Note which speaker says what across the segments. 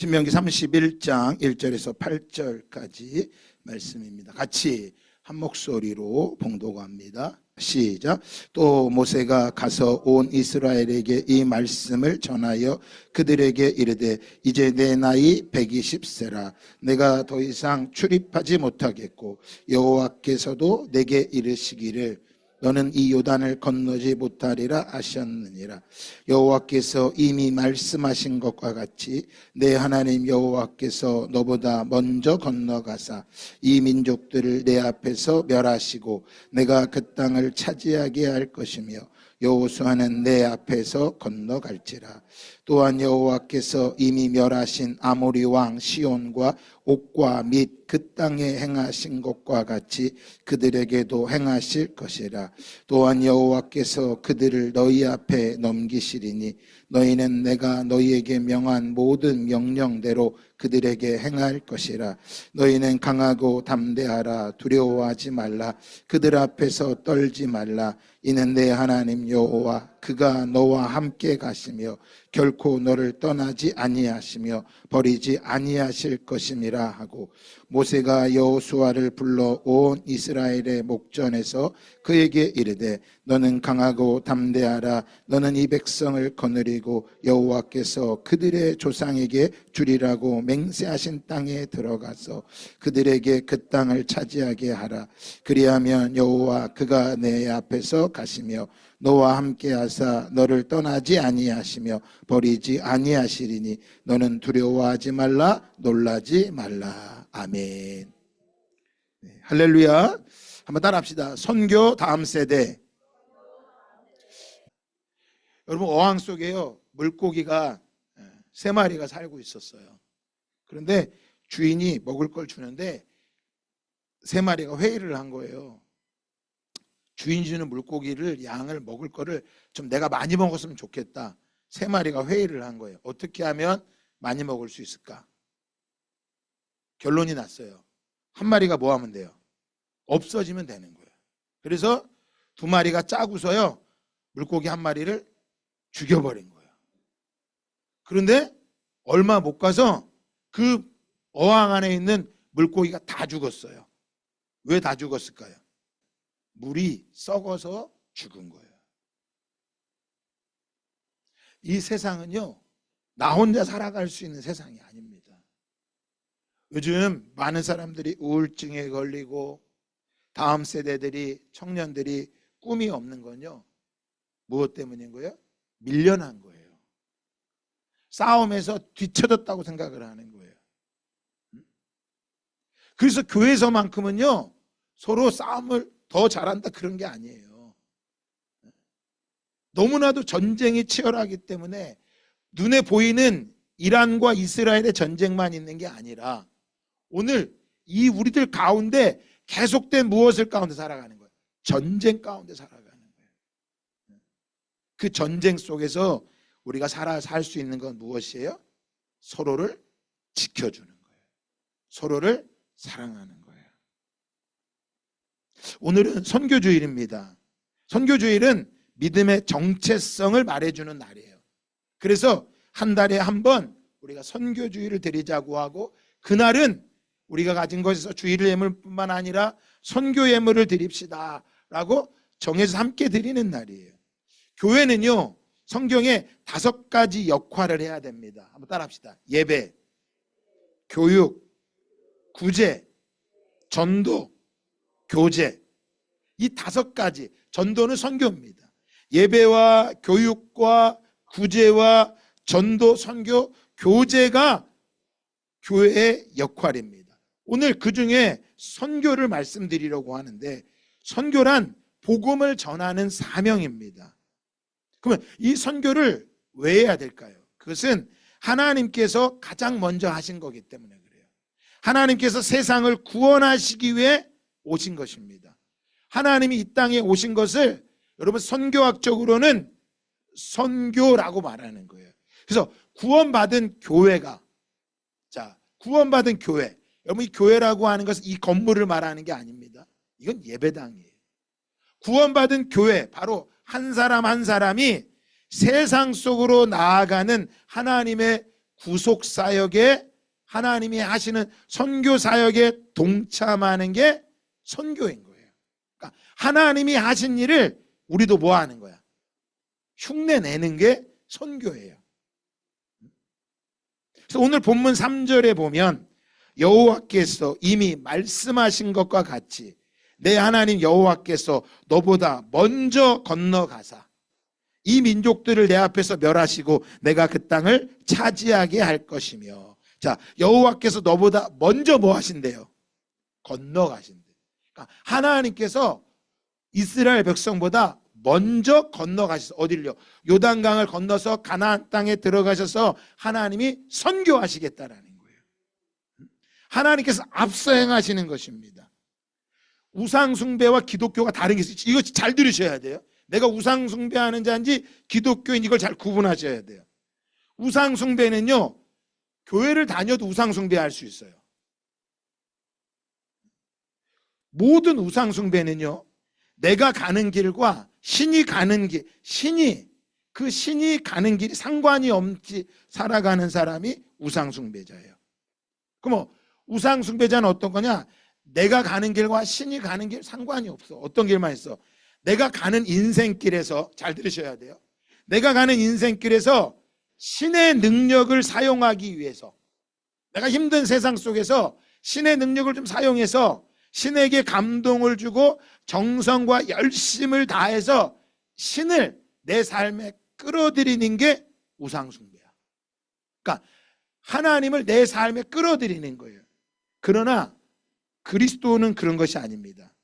Speaker 1: 신명기 31장 1절에서 8절까지 말씀입니다. 같이 한 목소리로 봉독합니다. 시작. 또 모세가 가서 온 이스라엘에게 이 말씀을 전하여 그들에게 이르되 이제 내 나이 120세라 내가 더 이상 출입하지 못하겠고 여호와께서도 내게 이르시기를 너는 이 요단을 건너지 못하리라 하셨느니라. 여호와께서 이미 말씀하신 것과 같이 내 하나님 여호와께서 너보다 먼저 건너가사 이 민족들을 내 앞에서 멸하시고 내가 그 땅을 차지하게 할 것이며 여호수아는 내 앞에서 건너갈지라. 또한 여호와께서 이미 멸하신 아모리 왕 시온과 옥과 및 그 땅에 행하신 것과 같이 그들에게도 행하실 것이라. 또한 여호와께서 그들을 너희 앞에 넘기시리니 너희는 내가 너희에게 명한 모든 명령대로 그들에게 행할 것이라. 너희는 강하고 담대하라. 두려워하지 말라. 그들 앞에서 떨지 말라. 이는 내 하나님 여호와 그가 너와 함께 가시며 결코 너를 떠나지 아니하시며 버리지 아니하실 것임이라 하고, 모세가 여호수아를 불러 온 이스라엘의 목전에서 그에게 이르되 너는 강하고 담대하라. 너는 이 백성을 거느리고 여호와께서 그들의 조상에게 주리라고 맹세하신 땅에 들어가서 그들에게 그 땅을 차지하게 하라. 그리하면 여호와 그가 내 앞에서 가시며 너와 함께 하사 너를 떠나지 아니하시며 버리지 아니하시리니 너는 두려워하지 말라. 놀라지 말라. 아멘. 네, 할렐루야. 한번 따라합시다. 선교 다음 세대. 여러분, 어항 속에요 물고기가 3마리가 살고 있었어요. 그런데 주인이 먹을 걸 주는데 3마리가 회의를 한 거예요. 주인 주는 물고기를, 양을 먹을 거를 좀 내가 많이 먹었으면 좋겠다. 3마리가 회의를 한 거예요. 어떻게 하면 많이 먹을 수 있을까? 결론이 났어요. 한 마리가 뭐 하면 돼요? 없어지면 되는 거예요. 그래서 2마리가 짜고서요 물고기 1마리를 죽여버린 거예요. 그런데 얼마 못 가서 그 어항 안에 있는 물고기가 다 죽었어요. 왜 다 죽었을까요? 물이 썩어서 죽은 거예요. 이 세상은요 나 혼자 살아갈 수 있는 세상이 아닙니다. 요즘 많은 사람들이 우울증에 걸리고 다음 세대들이, 청년들이 꿈이 없는 건요 무엇 때문인 거예요? 밀려난 거예요. 싸움에서 뒤쳐졌다고 생각을 하는 거예요. 그래서 교회에서만큼은요 서로 싸움을 더 잘한다 그런 게 아니에요. 너무나도 전쟁이 치열하기 때문에 눈에 보이는 이란과 이스라엘의 전쟁만 있는 게 아니라 오늘 이 우리들 가운데 계속된 무엇을 가운데 살아가는 거예요? 전쟁 가운데 살아가는 거예요. 그 전쟁 속에서 우리가 살 수 있는 건 무엇이에요? 서로를 지켜주는 거예요. 서로를 사랑하는 거예요. 오늘은 선교주일입니다. 선교주일은 믿음의 정체성을 말해주는 날이에요. 그래서 한 달에 한 번 우리가 선교주일을 드리자고 하고, 그날은 우리가 가진 것에서 주일 예물뿐만 아니라 선교 예물을 드립시다 라고 정해서 함께 드리는 날이에요. 교회는요 성경에 5가지 역할을 해야 됩니다. 한번 따라합시다. 예배, 교육, 구제, 전도, 교제. 이 5가지. 전도는 선교입니다. 예배와 교육과 구제와 전도, 선교, 교제가 교회의 역할입니다. 오늘 그 중에 선교를 말씀드리려고 하는데, 선교란 복음을 전하는 사명입니다. 그러면 이 선교를 왜 해야 될까요? 그것은 하나님께서 가장 먼저 하신 거기 때문에 그래요. 하나님께서 세상을 구원하시기 위해 오신 것입니다. 하나님이 이 땅에 오신 것을 여러분 선교학적으로는 선교라고 말하는 거예요. 그래서 구원받은 교회가, 구원받은 교회, 여러분 이 교회라고 하는 것은 이 건물을 말하는 게 아닙니다. 이건 예배당이에요. 구원받은 교회, 바로 한 사람 한 사람이 세상 속으로 나아가는 하나님의 구속 사역에 하나님이 하시는 선교 사역에 동참하는 게 선교인 거예요. 그러니까 하나님이 하신 일을 우리도 뭐 하는 거야? 흉내 내는 게 선교예요. 그래서 오늘 본문 3절에 보면 여호와께서 이미 말씀하신 것과 같이 내 하나님 여호와께서 너보다 먼저 건너가사 이 민족들을 내 앞에서 멸하시고 내가 그 땅을 차지하게 할 것이며. 자, 여호와께서 너보다 먼저 뭐 하신대요? 건너가신대요. 그러니까 하나님께서 이스라엘 백성보다 먼저 건너가셔서 어디를요? 요단강을 건너서 가나안 땅에 들어가셔서 하나님이 선교하시겠다라는 거예요. 하나님께서 앞서 행하시는 것입니다. 우상 숭배와 기독교가 다른 게 있어요. 이거 잘 들으셔야 돼요. 내가 우상 숭배하는 자인지 기독교인 이걸 잘 구분하셔야 돼요. 우상 숭배는요, 교회를 다녀도 우상 숭배할 수 있어요. 모든 우상 숭배는요, 내가 가는 길과 신이 가는 길, 신이 가는 길이 상관이 없이 살아가는 사람이 우상 숭배자예요. 그럼 우상 숭배자는 어떤 거냐? 내가 가는 길과 신이 가는 길 상관이 없어. 어떤 길만 있어? 내가 가는 인생길에서, 잘 들으셔야 돼요. 내가 가는 인생길에서 신의 능력을 사용하기 위해서, 내가 힘든 세상 속에서 신의 능력을 좀 사용해서 신에게 감동을 주고 정성과 열심을 다해서 신을 내 삶에 끌어들이는 게 우상숭배야. 그러니까 하나님을 내 삶에 끌어들이는 거예요. 그러나 그리스도는 그런 것이 아닙니다.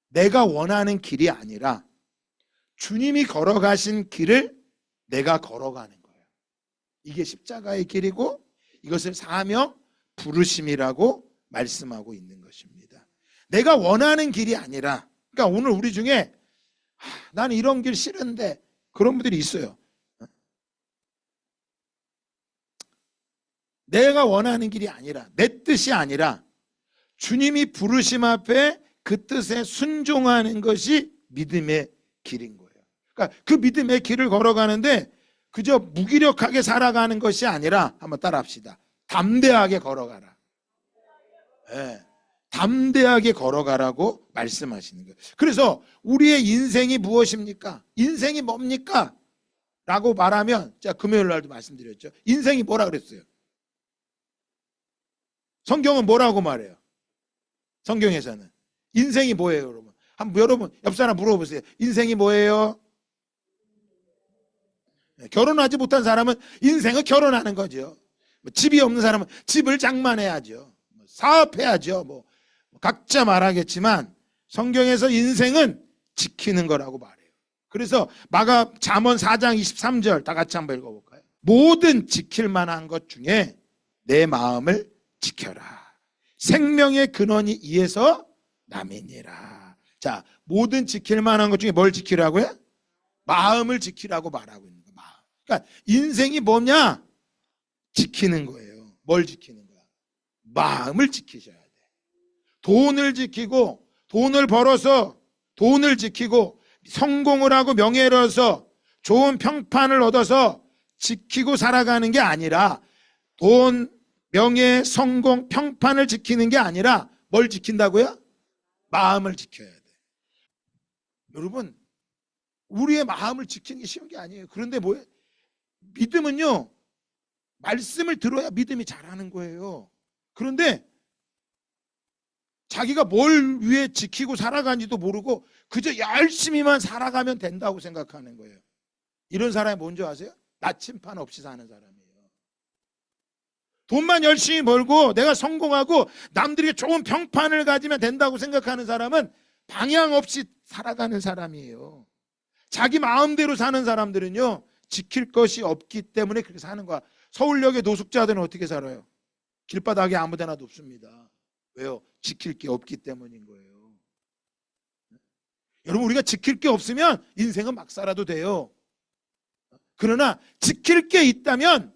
Speaker 1: 내가 원하는 길이 아니라 주님이 걸어가신 길을 내가 걸어가는 거예요. 이게 십자가의 길이고 이것을 사명 부르심이라고 말씀하고 있는 것입니다. 내가 원하는 길이 아니라, 그러니까 오늘 우리 중에 나는 이런 길 싫은데 그런 분들이 있어요. 내가 원하는 길이 아니라, 내 뜻이 아니라 주님이 부르심 앞에 그 뜻에 순종하는 것이 믿음의 길인 거예요. 그러니까 그 믿음의 길을 걸어가는데 그저 무기력하게 살아가는 것이 아니라, 한번 따라 합시다. 담대하게 걸어가라. 네. 담대하게 걸어가라고 말씀하시는 거예요. 그래서 우리의 인생이 무엇입니까? 인생이 뭡니까? 라고 말하면, 제가 금요일 날도 말씀드렸죠. 인생이 뭐라 그랬어요? 성경은 뭐라고 말해요? 성경에서는 인생이 뭐예요, 여러분? 여러분 옆 사람 물어보세요. 인생이 뭐예요? 결혼하지 못한 사람은 인생을 결혼하는 거죠. 집이 없는 사람은 집을 장만해야죠. 사업해야죠. 각자 말하겠지만 성경에서 인생은 지키는 거라고 말해요. 그래서 잠언 4장 23절 다 같이 한번 읽어볼까요? 모든 지킬 만한 것 중에 내 마음을 지켜라. 생명의 근원이 이에서 남이니라. 자, 모든 지킬 만한 것 중에 뭘 지키라고요? 마음을 지키라고 말하고 있는 거예요. 마음. 그러니까 인생이 뭐냐? 지키는 거예요. 뭘 지키는 거야? 마음을 지키셔야 돼. 돈을 지키고, 돈을 벌어서 돈을 지키고, 성공을 하고 명예를 얻어서 좋은 평판을 얻어서 지키고 살아가는 게 아니라, 돈, 명예, 성공, 평판을 지키는 게 아니라 뭘 지킨다고요? 마음을 지켜야 돼. 여러분, 우리의 마음을 지키는 게 쉬운 게 아니에요. 그런데 뭐예요? 믿음은요, 말씀을 들어야 믿음이 자라는 거예요. 그런데 자기가 뭘 위해 지키고 살아가는지도 모르고 그저 열심히만 살아가면 된다고 생각하는 거예요. 이런 사람이 뭔지 아세요? 나침판 없이 사는 사람이에요. 돈만 열심히 벌고 내가 성공하고 남들에게 좋은 평판을 가지면 된다고 생각하는 사람은 방향 없이 살아가는 사람이에요. 자기 마음대로 사는 사람들은요, 지킬 것이 없기 때문에 그렇게 사는 거야. 서울역의 노숙자들은 어떻게 살아요? 길바닥에 아무 데나 눕습니다. 왜요? 지킬 게 없기 때문인 거예요. 여러분, 우리가 지킬 게 없으면 인생은 막 살아도 돼요. 그러나 지킬 게 있다면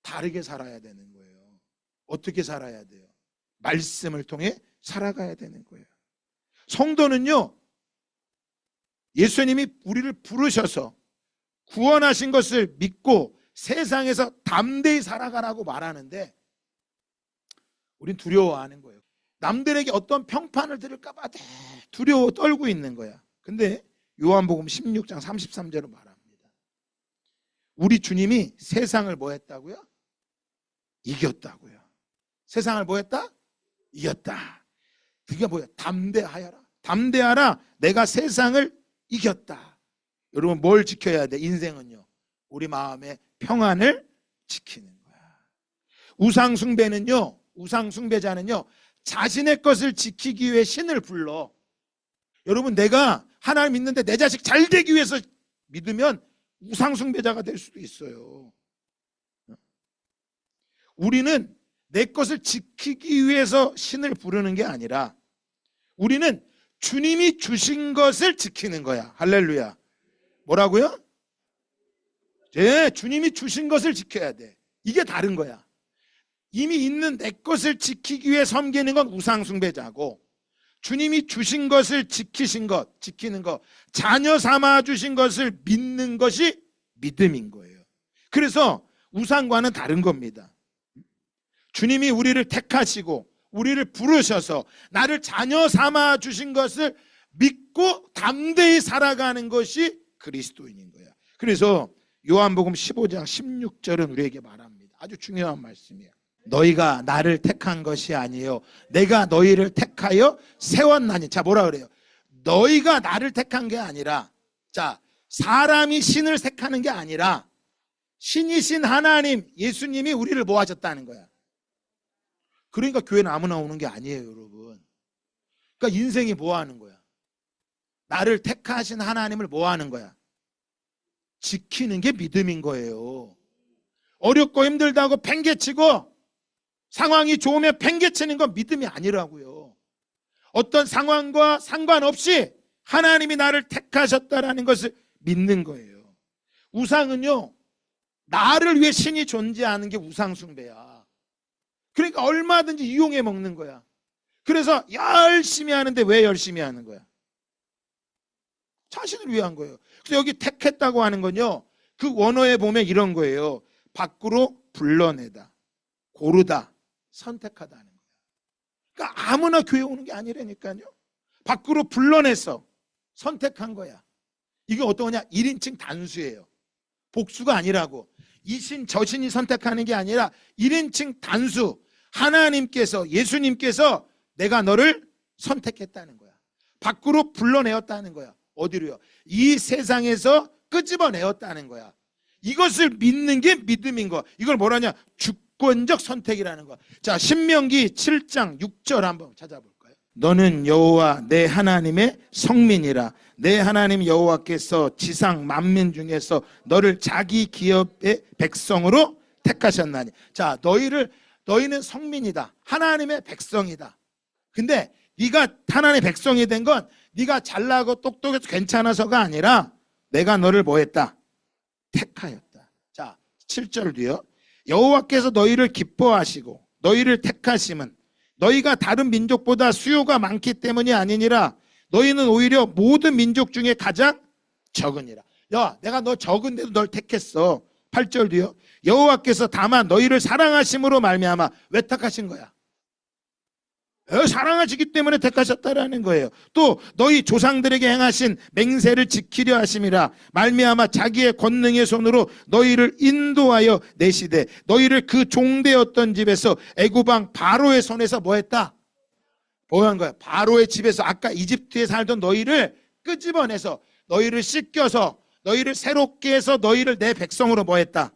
Speaker 1: 다르게 살아야 되는 거예요. 어떻게 살아야 돼요? 말씀을 통해 살아가야 되는 거예요. 성도는요, 예수님이 우리를 부르셔서 구원하신 것을 믿고 세상에서 담대히 살아가라고 말하는데 우린 두려워하는 거예요. 남들에게 어떤 평판을 들을까 봐 두려워 떨고 있는 거야. 근데 요한복음 16장 33절은 말합니다. 우리 주님이 세상을 뭐 했다고요? 이겼다고요. 세상을 뭐 했다? 이겼다. 그게 뭐야? 담대하여라. 담대하라. 내가 세상을 이겼다. 여러분 뭘 지켜야 돼? 인생은요. 우리 마음의 평안을 지키는 거야. 우상 숭배는요. 우상 숭배자는요. 자신의 것을 지키기 위해 신을 불러. 여러분 내가 하나님 믿는데 내 자식 잘 되기 위해서 믿으면 우상 숭배자가 될 수도 있어요. 우리는 내 것을 지키기 위해서 신을 부르는 게 아니라 우리는 주님이 주신 것을 지키는 거야. 할렐루야. 뭐라고요? 네, 주님이 주신 것을 지켜야 돼. 이게 다른 거야. 이미 있는 내 것을 지키기 위해 섬기는 건 우상 숭배자고, 주님이 주신 것을 지키는 것, 자녀 삼아 주신 것을 믿는 것이 믿음인 거예요. 그래서 우상과는 다른 겁니다. 주님이 우리를 택하시고 우리를 부르셔서 나를 자녀 삼아 주신 것을 믿고 담대히 살아가는 것이 그리스도인인 거야. 그래서 요한복음 15장 16절은 우리에게 말합니다. 아주 중요한 말씀이에요. 너희가 나를 택한 것이 아니에요. 내가 너희를 택하여 세웠나니. 자, 뭐라 그래요? 너희가 나를 택한 게 아니라, 자, 사람이 신을 택하는 게 아니라 신이신 하나님, 예수님이 우리를 뭐 하셨다는 거야. 그러니까 교회는 아무나 오는 게 아니에요, 여러분. 그러니까 인생이 뭐 하는 거야? 나를 택하신 하나님을 뭐 하는 거야? 지키는 게 믿음인 거예요. 어렵고 힘들다고 팽개치고 상황이 좋으면 팽개치는 건 믿음이 아니라고요. 어떤 상황과 상관없이 하나님이 나를 택하셨다라는 것을 믿는 거예요. 우상은요, 나를 위해 신이 존재하는 게 우상숭배야. 그러니까 얼마든지 이용해 먹는 거야. 그래서 열심히 하는데 왜 열심히 하는 거야? 자신을 위한 거예요. 그래서 여기 택했다고 하는 건요, 그 원어에 보면 이런 거예요. 밖으로 불러내다, 고르다, 선택하다는 거예요. 그러니까 아무나 교회 오는 게 아니라니까요. 밖으로 불러내서 선택한 거야. 이게 어떤 거냐? 1인칭 단수예요. 복수가 아니라고. 이신 저신이 선택하는 게 아니라 1인칭 단수. 하나님께서, 예수님께서 내가 너를 선택했다는 거야. 밖으로 불러내었다는 거야. 어디로요? 이 세상에서 끄집어내었다는 거야. 이것을 믿는 게 믿음인 거. 이걸 뭐라냐? 주권적 선택이라는 거. 자, 신명기 7장 6절 한번 찾아볼까요? 너는 여호와 내 하나님의 성민이라. 내 하나님 여호와께서 지상 만민 중에서 너를 자기 기업의 백성으로 택하셨나니. 자, 너희는 성민이다. 하나님의 백성이다. 근데 네가 하나님의 백성이 된 건 네가 잘나고 똑똑해서 괜찮아서가 아니라 내가 너를 뭐 했다? 택하였다. 자, 7절 뒤요. 여호와께서 너희를 기뻐하시고 너희를 택하심은 너희가 다른 민족보다 수요가 많기 때문이 아니니라. 너희는 오히려 모든 민족 중에 가장 적으니라. 야, 내가 너 적은데도 널 택했어. 8절 뒤요. 여호와께서 다만 너희를 사랑하심으로 말미암아. 왜 택하신 거야? 사랑하시기 때문에 택하셨다라는 거예요. 또 너희 조상들에게 행하신 맹세를 지키려 하심이라. 말미암아 자기의 권능의 손으로 너희를 인도하여 내시되 너희를 그 종되었던 집에서 애굽 왕 바로의 손에서 뭐 했다? 뭐 한 거야? 바로의 집에서 아까 이집트에 살던 너희를 끄집어내서 너희를 씻겨서 너희를 새롭게 해서 너희를 내 백성으로 뭐 했다?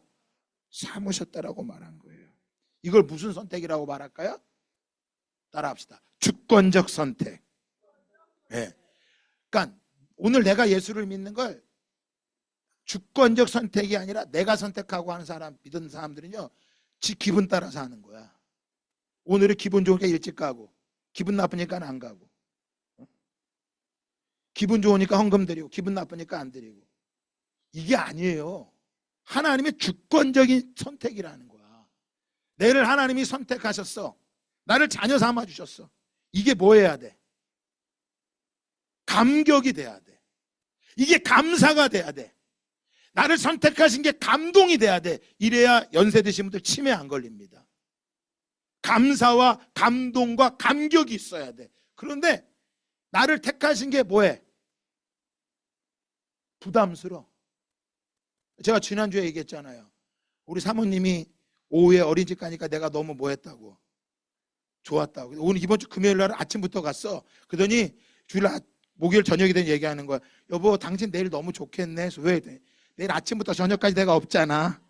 Speaker 1: 삼으셨다라고 말한 거예요. 이걸 무슨 선택이라고 말할까요? 따라합시다. 주권적 선택. 네. 그러니까 오늘 내가 예수를 믿는 걸 주권적 선택이 아니라 내가 선택하고 하는 사람, 믿는 사람들은요, 지 기분 따라서 하는 거야. 오늘은 기분 좋으니까 일찍 가고, 기분 나쁘니까 안 가고, 기분 좋으니까 헌금 드리고, 기분 나쁘니까 안 드리고. 이게 아니에요. 하나님의 주권적인 선택이라는 거야. 내를 하나님이 선택하셨어. 나를 자녀 삼아 주셨어. 이게 뭐 해야 돼? 감격이 돼야 돼. 이게 감사가 돼야 돼. 나를 선택하신 게 감동이 돼야 돼. 이래야 연세 드신 분들 치매 안 걸립니다. 감사와 감동과 감격이 있어야 돼. 그런데 나를 택하신 게 뭐해? 부담스러워. 제가 지난주에 얘기했잖아요. 우리 사모님이 오후에 어린이집 가니까 내가 너무 뭐 했다고, 좋았다고. 오늘 이번 주 금요일 날 아침부터 갔어. 그러더니 주일 목요일 저녁이 된 얘기하는 거야. 여보, 당신 내일 너무 좋겠네. 왜? 내일 아침부터 저녁까지 내가 없잖아.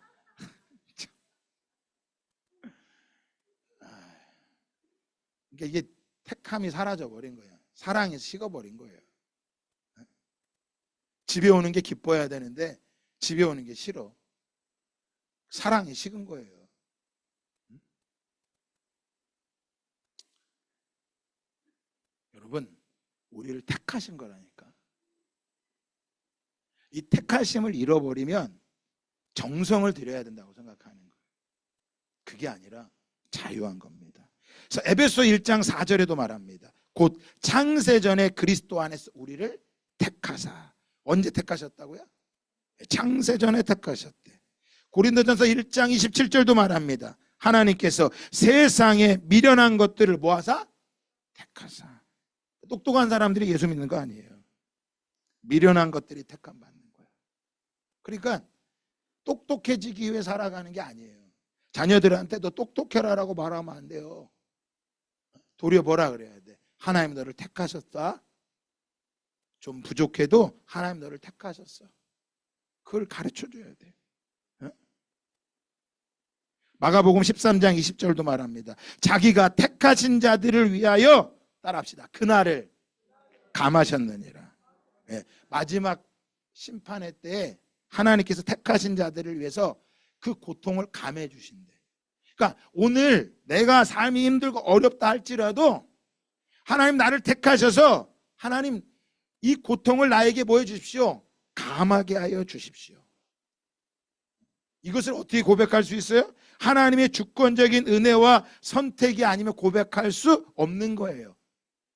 Speaker 1: 그러니까 이게 택함이 사라져버린 거야. 사랑이 식어버린 거예요. 집에 오는 게 기뻐야 되는데 집에 오는 게 싫어. 사랑이 식은 거예요. 여러분, 우리를 택하신 거라니까. 이 택하심을 잃어버리면 정성을 들여야 된다고 생각하는 거예요. 그게 아니라 자유한 겁니다. 그래서 에베소 1장 4절에도 말합니다. 곧 창세전에 그리스도 안에서 우리를 택하사. 언제 택하셨다고요? 창세전에 택하셨대. 고린도전서 1장 27절도 말합니다. 하나님께서 세상에 미련한 것들을 모아서 택하사. 똑똑한 사람들이 예수 믿는 거 아니에요. 미련한 것들이 택함 받는 거예요. 그러니까 똑똑해지기 위해 살아가는 게 아니에요. 자녀들한테 너 똑똑해라라고 말하면 안 돼요. 도리어 뭐라 그래야 돼? 하나님 너를 택하셨다. 좀 부족해도 하나님 너를 택하셨어. 그걸 가르쳐줘야 돼. 마가복음 13장 20절도 말합니다. 자기가 택하신 자들을 위하여 따라합시다. 그날을 감하셨느니라. 마지막 심판의 때에 하나님께서 택하신 자들을 위해서 그 고통을 감해 주신대. 그러니까 오늘 내가 삶이 힘들고 어렵다 할지라도 하나님 나를 택하셔서 하나님 이 고통을 나에게 뭐 해주십시오? 감하게 하여 주십시오. 이것을 어떻게 고백할 수 있어요? 하나님의 주권적인 은혜와 선택이 아니면 고백할 수 없는 거예요.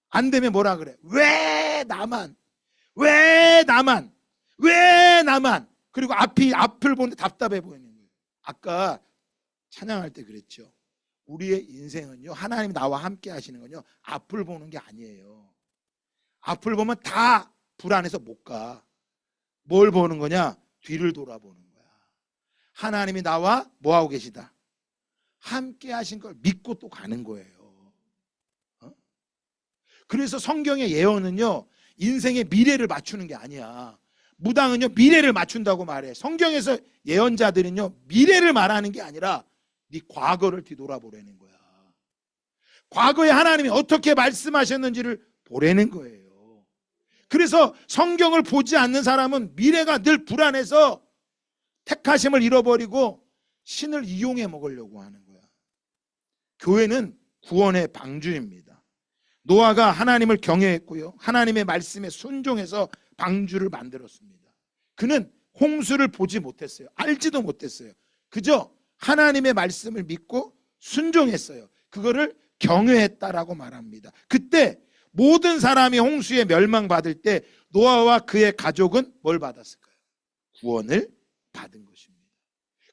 Speaker 1: 안 되면 뭐라 그래? 왜 나만? 왜 나만? 왜 나만? 그리고 앞을 보는데 답답해 보이는 거예요. 아까 찬양할 때 그랬죠. 우리의 인생은요, 하나님이 나와 함께 하시는 건요, 앞을 보는 게 아니에요. 앞을 보면 다 불안해서 못 가. 뭘 보는 거냐? 뒤를 돌아보는 거야. 하나님이 나와 뭐 하고 계시다? 함께 하신 걸 믿고 또 가는 거예요. 그래서 성경의 예언은요, 인생의 미래를 맞추는 게 아니야. 무당은요, 미래를 맞춘다고 말해. 성경에서 예언자들은요, 미래를 말하는 게 아니라 네 과거를 뒤돌아보라는 거야. 과거에 하나님이 어떻게 말씀하셨는지를 보라는 거예요. 그래서 성경을 보지 않는 사람은 미래가 늘 불안해서 택하심을 잃어버리고 신을 이용해 먹으려고 하는 거야. 교회는 구원의 방주입니다. 노아가 하나님을 경외했고요, 하나님의 말씀에 순종해서 방주를 만들었습니다. 그는 홍수를 보지 못했어요. 알지도 못했어요. 그저 하나님의 말씀을 믿고 순종했어요. 그거를 경외했다라고 말합니다. 그때 모든 사람이 홍수에 멸망받을 때 노아와 그의 가족은 뭘 받았을까요? 구원을 받은 것입니다.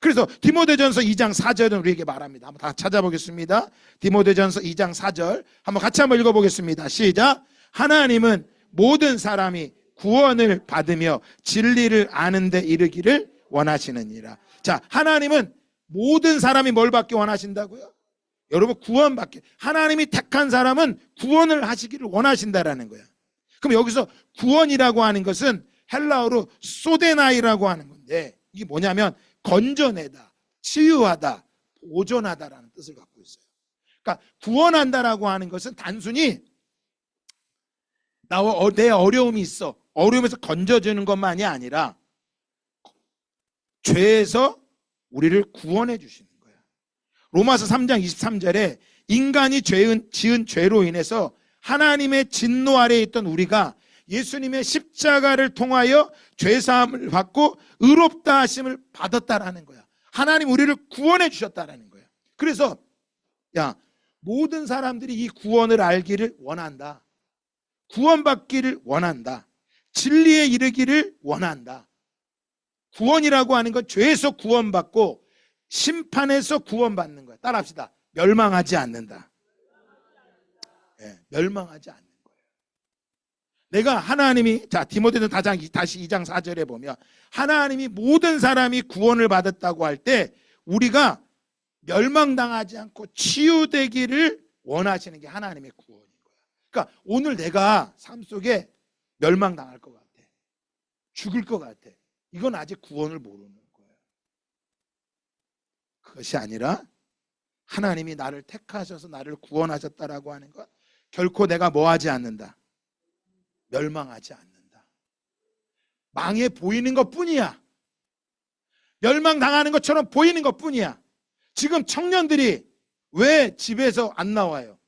Speaker 1: 그래서 디모데전서 2장 4절은 우리에게 말합니다. 한번 다 찾아보겠습니다. 디모데전서 2장 4절 한번 같이 한번 읽어보겠습니다. 시작. 하나님은 모든 사람이 구원을 받으며 진리를 아는 데 이르기를 원하시느니라. 자, 하나님은 모든 사람이 뭘 받기 원하신다고요? 여러분, 구원받기. 하나님이 택한 사람은 구원을 하시기를 원하신다라는 거야. 그럼 여기서 구원이라고 하는 것은 헬라어로 소데나이라고 하는 건데, 이게 뭐냐면 건져내다, 치유하다, 보존하다라는 뜻을 갖고 있어요. 그러니까 구원한다라고 하는 것은 단순히 내 어려움이 있어, 어려움에서 건져주는 것만이 아니라 죄에서 우리를 구원해 주시는 거야. 로마서 3장 23절에 인간이 지은 죄로 인해서 하나님의 진노 아래에 있던 우리가 예수님의 십자가를 통하여 죄사함을 받고 의롭다 하심을 받았다라는 거야. 하나님 우리를 구원해 주셨다라는 거야. 그래서 모든 사람들이 이 구원을 알기를 원한다. 구원받기를 원한다. 진리에 이르기를 원한다. 구원이라고 하는 건 죄에서 구원받고 심판에서 구원받는 거야. 따라합시다. 멸망하지 않는다. 네, 멸망하지 않는 거예요. 내가 하나님이, 자, 디모데전 다시 2장 4절에 보면 하나님이 모든 사람이 구원을 받았다고 할 때 우리가 멸망당하지 않고 치유되기를 원하시는 게 하나님의 구원인 거야. 그러니까 오늘 내가 삶 속에 멸망당할 것 같아. 죽을 것 같아. 이건 아직 구원을 모르는 거예요. 그것이 아니라 하나님이 나를 택하셔서 나를 구원하셨다라고 하는 것, 결코 내가 뭐하지 않는다. 멸망하지 않는다. 망해 보이는 것뿐이야. 멸망당하는 것처럼 보이는 것뿐이야. 지금 청년들이 왜 집에서 안 나와요?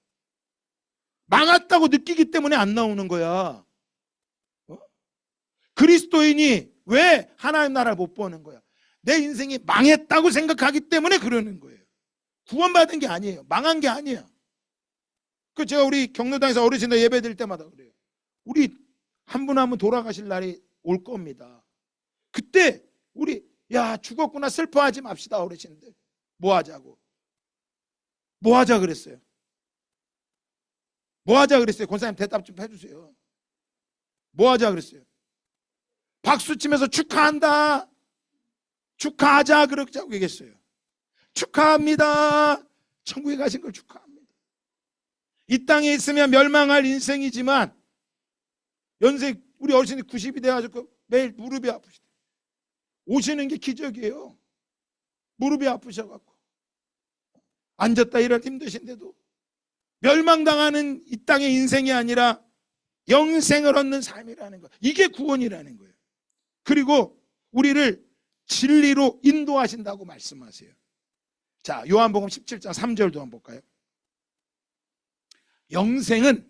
Speaker 1: 망했다고 느끼기 때문에 안 나오는 거야. 그리스도인이 왜 하나님 나라를 못 보는 거야? 내 인생이 망했다고 생각하기 때문에 그러는 거예요. 구원받은 게 아니에요. 망한 게 아니야. 그 제가 우리 경로당에서 어르신들 예배 드릴 때마다 그래요. 우리 한 분 한 분 돌아가실 날이 올 겁니다. 그때 우리 야 죽었구나 슬퍼하지 맙시다. 어르신들 뭐 하자고? 뭐 하자 그랬어요? 뭐 하자 그랬어요? 권사님 대답 좀 해주세요. 뭐 하자 그랬어요? 박수 치면서 축하한다. 축하하자 그러자고 얘기했어요. 축하합니다. 천국에 가신 걸 축하합니다. 이 땅에 있으면 멸망할 인생이지만 연세 우리 어르신이 90이 돼가지고 매일 무릎이 아프시대. 오시는 게 기적이에요. 무릎이 아프셔갖고 앉았다 일어나 힘드신데도 멸망당하는 이 땅의 인생이 아니라 영생을 얻는 삶이라는 거. 이게 구원이라는 거예요. 그리고 우리를 진리로 인도하신다고 말씀하세요. 자, 요한복음 17장 3절도 한번 볼까요? 영생은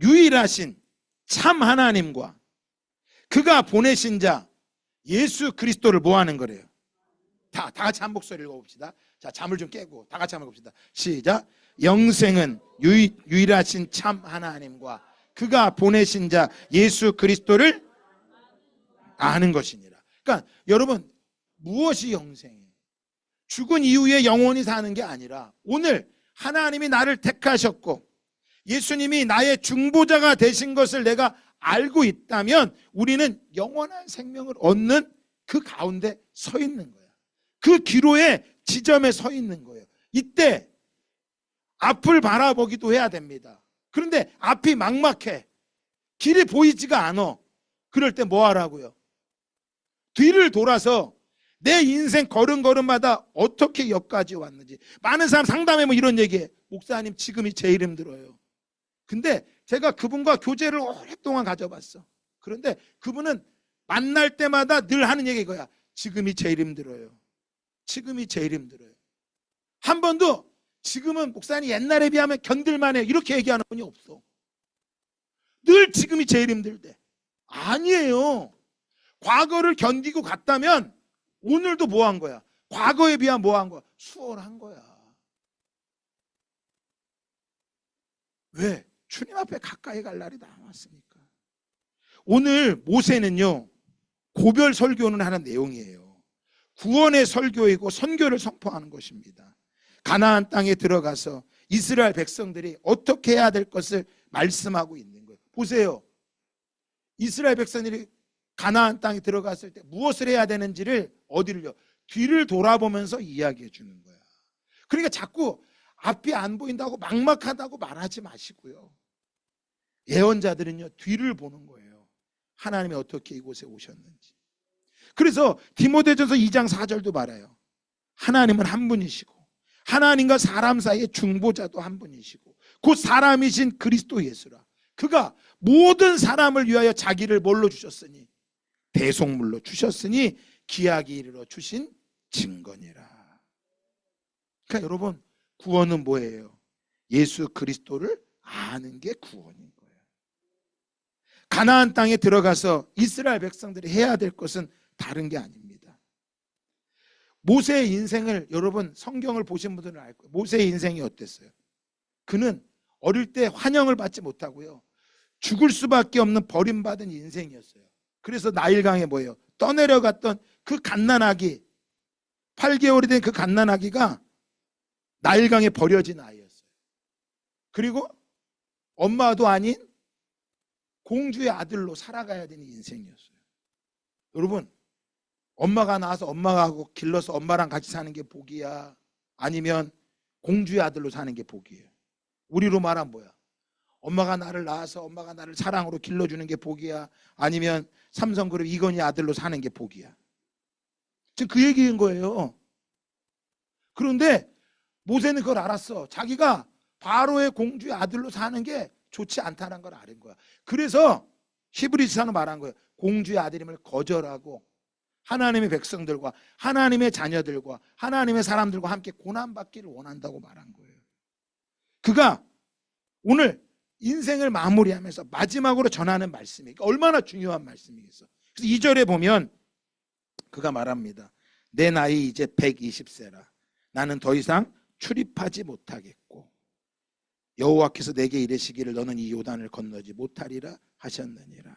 Speaker 1: 유일하신 참 하나님과 그가 보내신 자 예수 그리스도를 뭐 하는 거래요? 다 같이 한 목소리 읽어봅시다. 자, 잠을 좀 깨고 다 같이 한번 읽어봅시다. 시작. 영생은 유일하신 참 하나님과 그가 보내신 자 예수 그리스도를 아는 것이니라. 그러니까 여러분 무엇이 영생이에요? 죽은 이후에 영원히 사는 게 아니라 오늘 하나님이 나를 택하셨고 예수님이 나의 중보자가 되신 것을 내가 알고 있다면 우리는 영원한 생명을 얻는 그 가운데 서 있는 거야. 그 기로의 지점에 서 있는 거예요. 이때 앞을 바라보기도 해야 됩니다. 그런데 앞이 막막해. 길이 보이지가 않아. 그럴 때 뭐 하라고요? 뒤를 돌아서 내 인생 걸음걸음마다 어떻게 여기까지 왔는지. 많은 사람 상담해 뭐 이런 얘기해. 목사님 지금이 제일 힘들어요. 근데 제가 그분과 교제를 오랫동안 가져봤어. 그런데 그분은 만날 때마다 늘 하는 얘기 이거야. 지금이 제일 힘들어요. 지금이 제일 힘들어요. 한 번도 지금은 목사님 옛날에 비하면 견딜만해 이렇게 얘기하는 분이 없어. 늘 지금이 제일 힘들대. 아니에요. 과거를 견디고 갔다면 오늘도 뭐 한 거야? 과거에 비하면 뭐 한 거야? 수월한 거야. 왜? 주님 앞에 가까이 갈 날이 남았으니까. 오늘 모세는요 고별 설교는 하는 내용이에요. 구원의 설교이고 선교를 선포하는 것입니다. 가나안 땅에 들어가서 이스라엘 백성들이 어떻게 해야 될 것을 말씀하고 있는 거예요. 보세요. 이스라엘 백성들이 가나안 땅에 들어갔을 때 무엇을 해야 되는지를 어디를요? 뒤를 돌아보면서 이야기해 주는 거야. 그러니까 자꾸 앞이 안 보인다고 막막하다고 말하지 마시고요. 예언자들은요 뒤를 보는 거예요. 하나님이 어떻게 이곳에 오셨는지. 그래서 디모데전서 2장 4절도 말해요. 하나님은 한 분이시고 하나님과 사람 사이의 중보자도 한 분이시고 곧 사람이신 그리스도 예수라. 그가 모든 사람을 위하여 자기를 뭘로 주셨으니 대속물로 주셨으니 기약이 이르러 주신 증거니라. 그러니까 여러분 구원은 뭐예요? 예수 그리스도를 아는 게 구원인 거예요. 가나안 땅에 들어가서 이스라엘 백성들이 해야 될 것은 다른 게 아닙니다. 모세의 인생을 여러분 성경을 보신 분들은 알 거예요. 모세의 인생이 어땠어요? 그는 어릴 때 환영을 받지 못하고요. 죽을 수밖에 없는 버림받은 인생이었어요. 그래서 나일강에 뭐예요? 떠내려갔던 그 갓난아기, 8개월이 된 그 갓난아기가 나일강에 버려진 아이였어요. 그리고 엄마도 아닌 공주의 아들로 살아가야 되는 인생이었어요. 여러분, 엄마가 나와서 엄마가 하고 길러서 엄마랑 같이 사는 게 복이야? 아니면 공주의 아들로 사는 게 복이에요? 우리로 말하면 뭐야? 엄마가 나를 낳아서 엄마가 나를 사랑으로 길러주는 게 복이야? 아니면 삼성그룹 이건희 아들로 사는 게 복이야? 지금 그 얘기인 거예요. 그런데 모세는 그걸 알았어. 자기가 바로의 공주의 아들로 사는 게 좋지 않다는 걸 아는 거야. 그래서 히브리서는 말한 거예요. 공주의 아들임을 거절하고 하나님의 백성들과 하나님의 자녀들과 하나님의 사람들과 함께 고난받기를 원한다고 말한 거예요. 그가 오늘 인생을 마무리하면서 마지막으로 전하는 말씀이 얼마나 중요한 말씀이겠어. 그래서 2절에 보면 그가 말합니다. 내 나이 이제 120세라. 나는 더 이상 출입하지 못하겠고 여호와께서 내게 이르시기를 너는 이 요단을 건너지 못하리라 하셨느니라.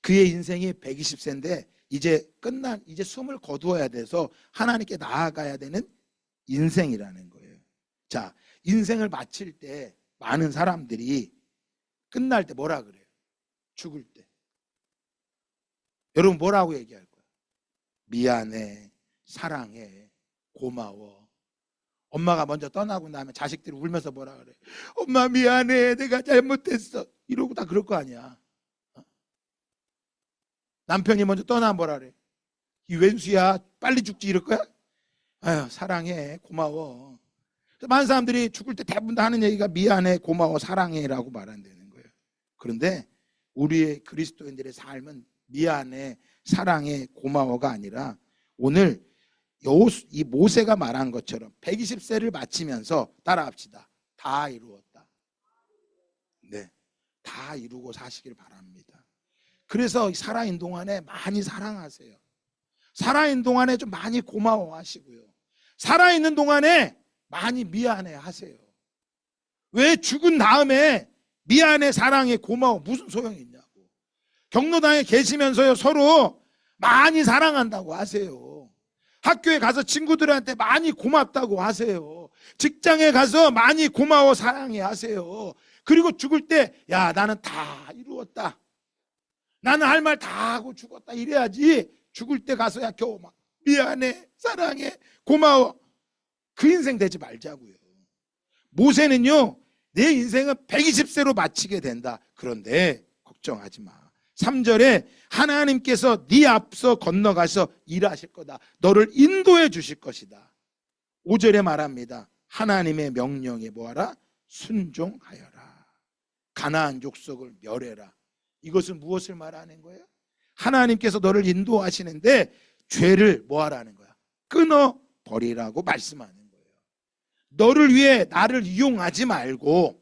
Speaker 1: 그의 인생이 120세인데 이제 이제 숨을 거두어야 돼서 하나님께 나아가야 되는 인생이라는 거예요. 자, 인생을 마칠 때 많은 사람들이 끝날 때 뭐라 그래요? 죽을 때. 여러분 뭐라고 얘기할 거예요? 미안해, 사랑해, 고마워. 엄마가 먼저 떠나고 나면 자식들이 울면서 뭐라 그래? 엄마 미안해, 내가 잘못했어. 이러고 다 그럴 거 아니야. 남편이 먼저 떠나면 뭐라 그래? 이 왼수야, 빨리 죽지 이럴 거야? 아유, 사랑해, 고마워. 많은 사람들이 죽을 때 대부분 다 하는 얘기가 미안해, 고마워, 사랑해라고 말한다는 거예요. 그런데 우리의 그리스도인들의 삶은 미안해, 사랑해, 고마워가 아니라 오늘 이 모세가 말한 것처럼 120세를 마치면서 따라합시다. 다 이루었다. 네, 다 이루고 사시길 바랍니다. 그래서 살아있는 동안에 많이 사랑하세요. 살아있는 동안에 좀 많이 고마워하시고요. 살아있는 동안에 많이 미안해 하세요. 왜 죽은 다음에 미안해, 사랑해, 고마워 무슨 소용이 있냐고. 경로당에 계시면서요 서로 많이 사랑한다고 하세요. 학교에 가서 친구들한테 많이 고맙다고 하세요. 직장에 가서 많이 고마워, 사랑해 하세요. 그리고 죽을 때 야, 나는 다 이루었다. 나는 할 말 다 하고 죽었다 이래야지. 죽을 때 가서야 겨우 막 미안해, 사랑해, 고마워. 그 인생 되지 말자고요. 모세는요, 내 인생은 120세로 마치게 된다. 그런데 걱정하지 마. 3절에 하나님께서 네 앞서 건너가서 일하실 거다. 너를 인도해 주실 것이다. 5절에 말합니다. 하나님의 명령에 뭐하라? 순종하여라. 가나안 족속을 멸해라. 이것은 무엇을 말하는 거예요? 하나님께서 너를 인도하시는데 죄를 뭐하라는 거야? 끊어버리라고 말씀하는 거예요. 너를 위해 나를 이용하지 말고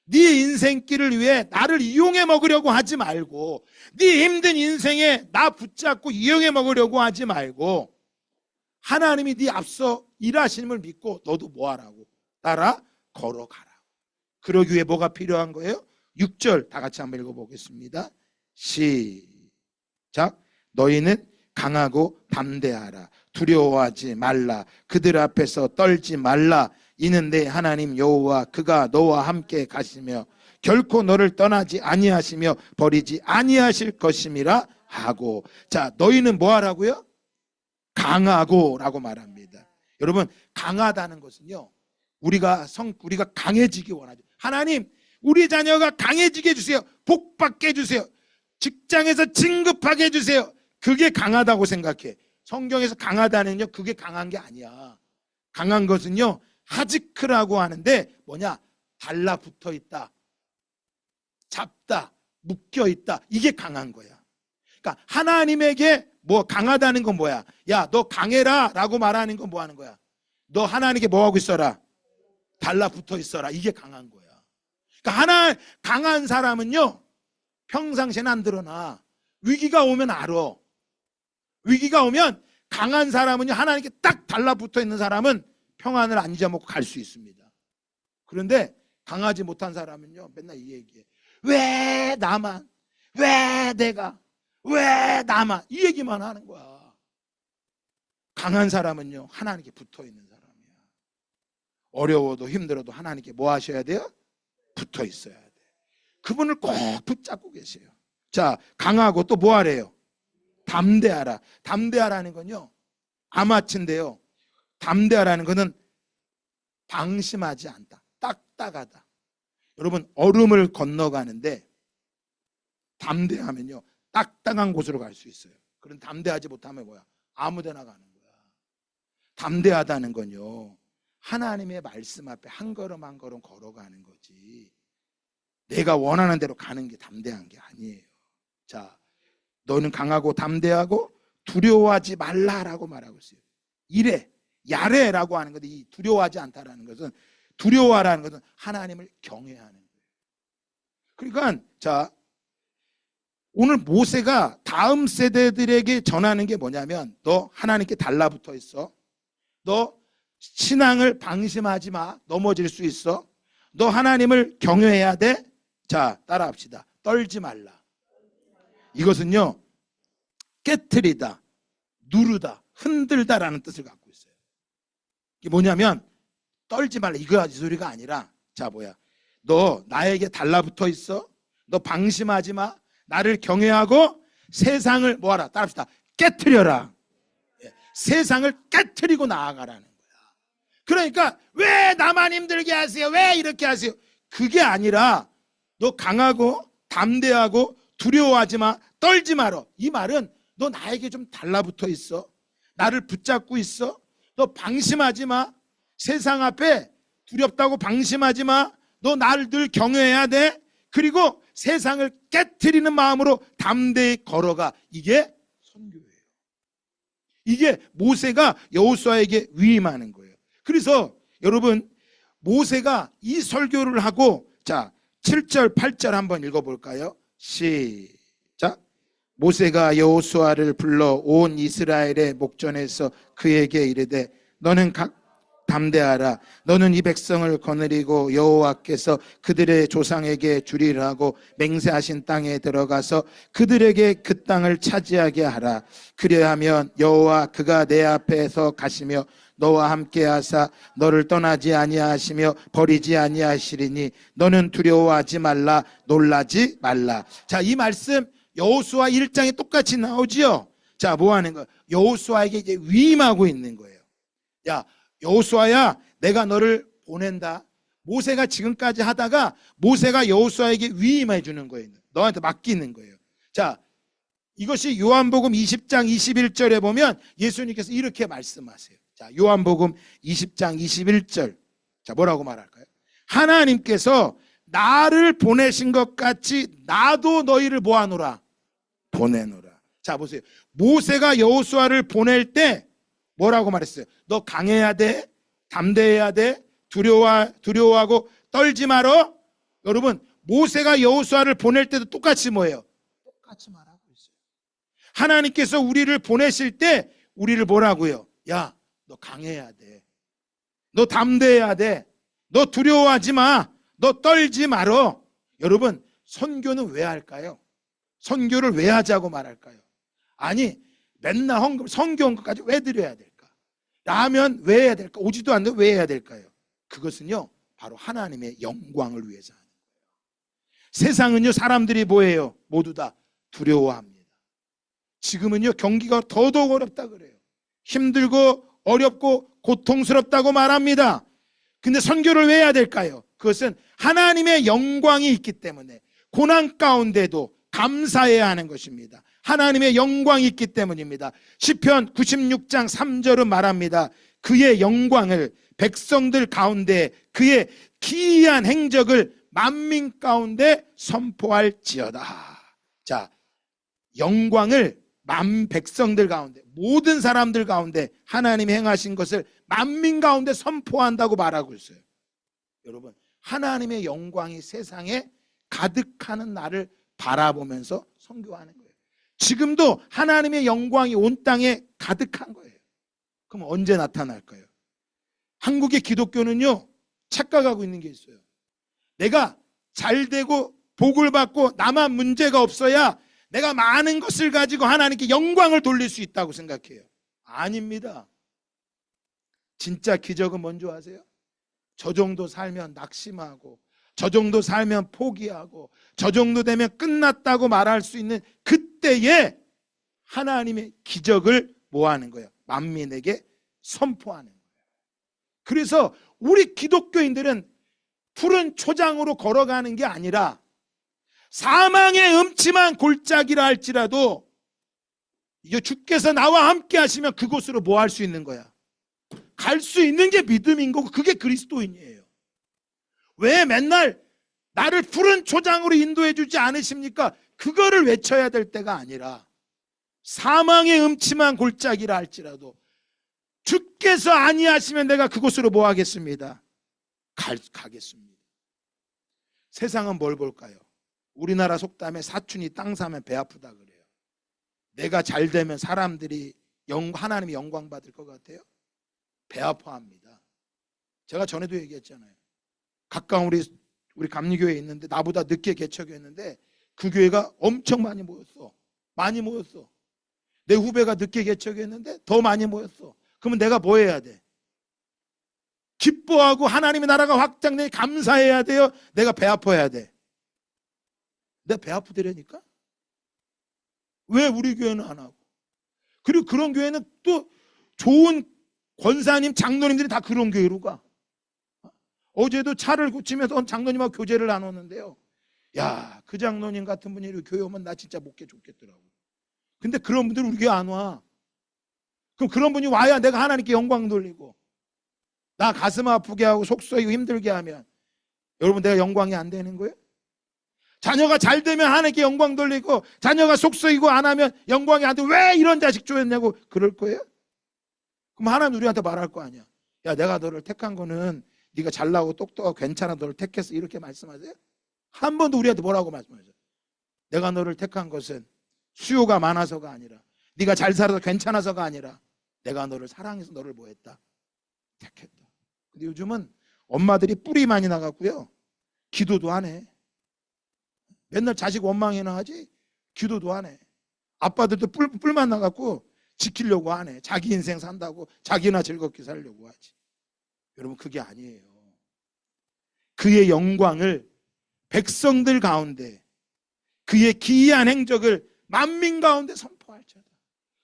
Speaker 1: 네 인생길을 위해 나를 이용해 먹으려고 하지 말고 네 힘든 인생에 나 붙잡고 이용해 먹으려고 하지 말고 하나님이 네 앞서 일하심을 믿고 너도 뭐하라고? 따라 걸어가라고. 그러기 위해 뭐가 필요한 거예요? 6절 다 같이 한번 읽어보겠습니다. 시작. 너희는 강하고 담대하라. 두려워하지 말라. 그들 앞에서 떨지 말라. 이는 내 하나님 여호와 그가 너와 함께 가시며 결코 너를 떠나지 아니하시며 버리지 아니하실 것임이라 하고. 자, 너희는 뭐 하라고요? 강하고 라고 말합니다. 여러분, 강하다는 것은요, 우리가 강해지기 원하죠. 하나님, 우리 자녀가 강해지게 해주세요. 복받게 해주세요. 직장에서 진급하게 해주세요. 그게 강하다고 생각해. 성경에서 강하다는요, 그게 강한 게 아니야. 강한 것은요, 하지크라고 하는데 뭐냐? 달라붙어 있다, 잡다, 묶여 있다. 이게 강한 거야. 그러니까 하나님에게 뭐 강하다는 건 뭐야? 야, 너 강해라 라고 말하는 건 뭐 하는 거야? 너 하나님께 뭐 하고 있어라? 달라붙어 있어라. 이게 강한 거야. 그러니까 강한 사람은요, 평상시에는 안 드러나. 위기가 오면 알아. 위기가 오면 강한 사람은요, 하나님께 딱 달라붙어 있는 사람은 평안을 안 잊어먹고 갈 수 있습니다. 그런데 강하지 못한 사람은요, 맨날 이 얘기해. 왜 나만? 왜 내가? 왜 나만? 이 얘기만 하는 거야. 강한 사람은요, 하나님께 붙어 있는 사람이야. 어려워도 힘들어도 하나님께 뭐 하셔야 돼요? 붙어 있어야 돼. 그분을 꼭 붙잡고 계세요. 자, 강하고 또 뭐 하래요? 담대하라. 담대하라는 건요, 아마치인데요, 담대하라는 것은 방심하지 않다, 딱딱하다. 여러분, 얼음을 건너가는데 담대하면요, 딱딱한 곳으로 갈 수 있어요. 그런 담대하지 못하면 뭐야? 아무데나 가는 거야. 담대하다는 건요, 하나님의 말씀 앞에 한 걸음 한 걸음 걸어가는 거지, 내가 원하는 대로 가는 게 담대한 게 아니에요. 자, 너는 강하고 담대하고 두려워하지 말라라고 말하고 있어요. 이래, 야래라고 하는 건데, 이 두려워하지 않다라는 것은, 두려워하라는 것은 하나님을 경외하는 거예요. 그러니까 자, 오늘 모세가 다음 세대들에게 전하는 게 뭐냐면, 너 하나님께 달라붙어 있어. 너 신앙을 방심하지 마. 넘어질 수 있어. 너 하나님을 경외해야 돼. 자, 따라합시다. 떨지 말라. 이것은요, 깨트리다, 누르다, 흔들다라는 뜻을 갖고 있어요. 이게 뭐냐면, 떨지 말라, 이거 이 소리가 아니라, 자, 뭐야, 너 나에게 달라붙어 있어. 너 방심하지 마. 나를 경외하고 세상을 뭐하라, 따라합시다, 깨트려라. 세상을 깨트리고 나아가라는 거야. 그러니까 왜 나만 힘들게 하세요? 왜 이렇게 하세요? 그게 아니라, 너 강하고 담대하고 두려워하지 마, 떨지 마라. 이 말은 너 나에게 좀 달라붙어 있어. 나를 붙잡고 있어. 너 방심하지 마. 세상 앞에 두렵다고 방심하지 마. 너 나를 늘 경외해야 돼. 그리고 세상을 깨트리는 마음으로 담대히 걸어가. 이게 선교예요. 이게 모세가 여호수아에게 위임하는 거예요. 그래서 여러분, 모세가 이 설교를 하고, 자, 7절 8절 한번 읽어볼까요? 시작. 모세가 여호수아를 불러 온 이스라엘의 목전에서 그에게 이르되, 너는 담대하라. 너는 이 백성을 거느리고 여호와께서 그들의 조상에게 주리라고 맹세하신 땅에 들어가서 그들에게 그 땅을 차지하게 하라. 그리하면 여호와 그가 내 앞에서 가시며 너와 함께 하사 너를 떠나지 아니하시며 버리지 아니하시리니 너는 두려워하지 말라, 놀라지 말라. 자, 이 말씀 여호수아 1장에 똑같이 나오지요. 자, 뭐 하는 거예요? 여호수아에게 이제 위임하고 있는 거예요. 야, 여호수아야, 내가 너를 보낸다. 모세가 지금까지 하다가 모세가 여호수아에게 위임해 주는 거예요. 너한테 맡기는 거예요. 자, 이것이 요한복음 20장 21절에 보면 예수님께서 이렇게 말씀하세요. 자, 요한복음 20장 21절. 자, 뭐라고 말할까요? 하나님께서 나를 보내신 것 같이 나도 너희를 뭐하노라? 보내노라. 자, 보세요. 모세가 여호수아를 보낼 때 뭐라고 말했어요? 너 강해야 돼. 담대해야 돼. 두려워하고 떨지 말어. 여러분, 모세가 여호수아를 보낼 때도 똑같이 뭐예요? 똑같이 말하고 있어요. 하나님께서 우리를 보내실 때 우리를 뭐라고요? 야, 너 강해야 돼. 너 담대해야 돼. 너 두려워하지 마. 너 떨지 말어. 여러분, 선교는 왜 할까요? 선교를 왜 하자고 말할까요? 아니, 맨날 헌금, 선교 헌금까지 왜 드려야 될까? 라면 왜 해야 될까? 오지도 않는데 왜 해야 될까요? 그것은요, 바로 하나님의 영광을 위해서 하는 거예요. 세상은요, 사람들이 뭐예요? 모두 다 두려워합니다. 지금은요, 경기가 더더욱 어렵다 그래요. 힘들고 어렵고 고통스럽다고 말합니다. 근데 선교를 왜 해야 될까요? 그것은 하나님의 영광이 있기 때문에 고난 가운데도 감사해야 하는 것입니다. 하나님의 영광이 있기 때문입니다. 시편 96장 3절은 말합니다. 그의 영광을 백성들 가운데 그의 기이한 행적을 만민 가운데 선포할지어다. 자, 영광을 백성들 가운데, 모든 사람들 가운데 하나님이 행하신 것을 만민 가운데 선포한다고 말하고 있어요. 여러분, 하나님의 영광이 세상에 가득하는 날을 바라보면서 선교하는 거예요. 지금도 하나님의 영광이 온 땅에 가득한 거예요. 그럼 언제 나타날까요? 한국의 기독교는요, 착각하고 있는 게 있어요. 내가 잘 되고 복을 받고 나만 문제가 없어야 내가 많은 것을 가지고 하나님께 영광을 돌릴 수 있다고 생각해요. 아닙니다. 진짜 기적은 뭔지 아세요? 저 정도 살면 낙심하고, 저 정도 살면 포기하고, 저 정도 되면 끝났다고 말할 수 있는 그때에 하나님의 기적을 뭐 하는 거예요? 만민에게 선포하는 거예요. 그래서 우리 기독교인들은 푸른 초장으로 걸어가는 게 아니라 사망의 음침한 골짜기라 할지라도 이제 주께서 나와 함께 하시면 그곳으로 뭐 할 수 있는 거야? 갈 수 있는 게 믿음인 거고, 그게 그리스도인이에요. 왜 맨날 나를 푸른 초장으로 인도해 주지 않으십니까? 그거를 외쳐야 될 때가 아니라 사망의 음침한 골짜기라 할지라도 주께서 아니하시면 내가 그곳으로 뭐 하겠습니다? 가겠습니다. 세상은 뭘 볼까요? 우리나라 속담에 사춘이 땅 사면 배 아프다 그래요. 내가 잘 되면 사람들이 하나님이 영광 받을 것 같아요? 배 아파합니다. 제가 전에도 얘기했잖아요. 가까운 우리 감리교회에 있는데 나보다 늦게 개척했는데 그 교회가 엄청 많이 모였어. 많이 모였어. 내 후배가 늦게 개척했는데 더 많이 모였어. 그러면 내가 뭐 해야 돼? 기뻐하고 하나님의 나라가 확장되니 감사해야 돼요? 내가 배 아파야 돼? 내가 배 아프더라니까? 왜 우리 교회는 안 하고? 그리고 그런 교회는 또 좋은 권사님, 장로님들이 다 그런 교회로 가. 어제도 차를 고치면서 장로님하고 교제를 나눴는데요. 야, 그 장로님 같은 분이 교회 오면 나 진짜 목회 좋겠더라고. 근데 그런 분들은 우리 교회 안 와. 그럼 그런 분이 와야 내가 하나님께 영광 돌리고, 나 가슴 아프게 하고 속 쏘이고 힘들게 하면 여러분 내가 영광이 안 되는 거예요? 자녀가 잘 되면 하나님께 영광 돌리고, 자녀가 속 쏘이고 안 하면 영광이 안 되고 왜 이런 자식 줘였냐고 그럴 거예요? 그럼 하나님 우리한테 말할 거 아니야. 야, 내가 너를 택한 거는 네가 잘나고 똑똑하고 괜찮아 너를 택했어, 이렇게 말씀하세요? 한 번도 우리한테 뭐라고 말씀하세요? 내가 너를 택한 것은 수요가 많아서가 아니라, 네가 잘 살아서 괜찮아서가 아니라 내가 너를 사랑해서 너를 뭐 했다? 택했다. 근데 요즘은 엄마들이 뿔이 많이 나갔고요, 기도도 안 해. 맨날 자식 원망이나 하지 기도도 안 해. 아빠들도 뿔만 나갔고 지키려고 안 해. 자기 인생 산다고 자기나 즐겁게 살려고 하지. 여러분, 그게 아니에요. 그의 영광을 백성들 가운데, 그의 기이한 행적을 만민 가운데 선포할지어다.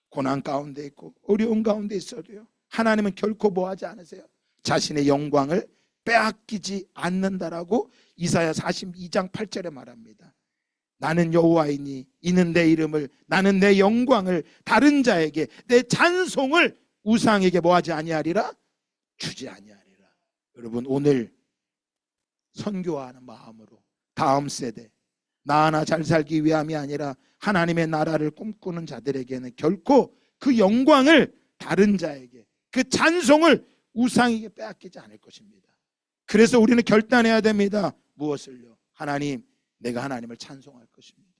Speaker 1: 고난 가운데 있고 어려운 가운데 있어도요, 하나님은 결코 뭐하지 않으세요? 자신의 영광을 빼앗기지 않는다라고 이사야 42장 8절에 말합니다. 나는 여호와이니 이는 내 이름을, 나는 내 영광을 다른 자에게, 내 찬송을 우상에게 뭐하지 아니하리라? 주지 아니하리라. 여러분, 오늘 선교하는 마음으로 다음 세대, 나 하나 잘 살기 위함이 아니라 하나님의 나라를 꿈꾸는 자들에게는 결코 그 영광을 다른 자에게, 그 찬송을 우상에게 빼앗기지 않을 것입니다. 그래서 우리는 결단해야 됩니다. 무엇을요? 하나님, 내가 하나님을 찬송할 것입니다.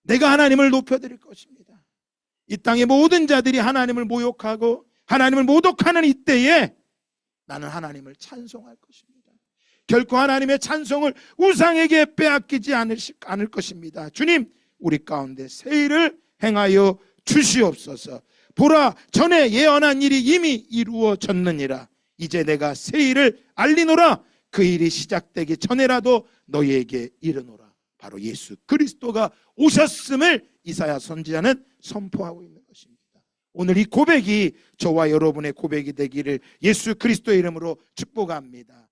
Speaker 1: 내가 하나님을 높여드릴 것입니다. 이 땅의 모든 자들이 하나님을 모욕하고 하나님을 모독하는 이때에 나는 하나님을 찬송할 것입니다. 결코 하나님의 찬송을 우상에게 빼앗기지 않을 것입니다. 주님, 우리 가운데 새 일을 행하여 주시옵소서. 보라, 전에 예언한 일이 이미 이루어졌느니라. 이제 내가 새 일을 알리노라. 그 일이 시작되기 전에라도 너희에게 이르노라. 바로 예수 그리스도가 오셨음을 이사야 선지자는 선포하고 있는 것입니다. 오늘 이 고백이 저와 여러분의 고백이 되기를 예수 그리스도의 이름으로 축복합니다.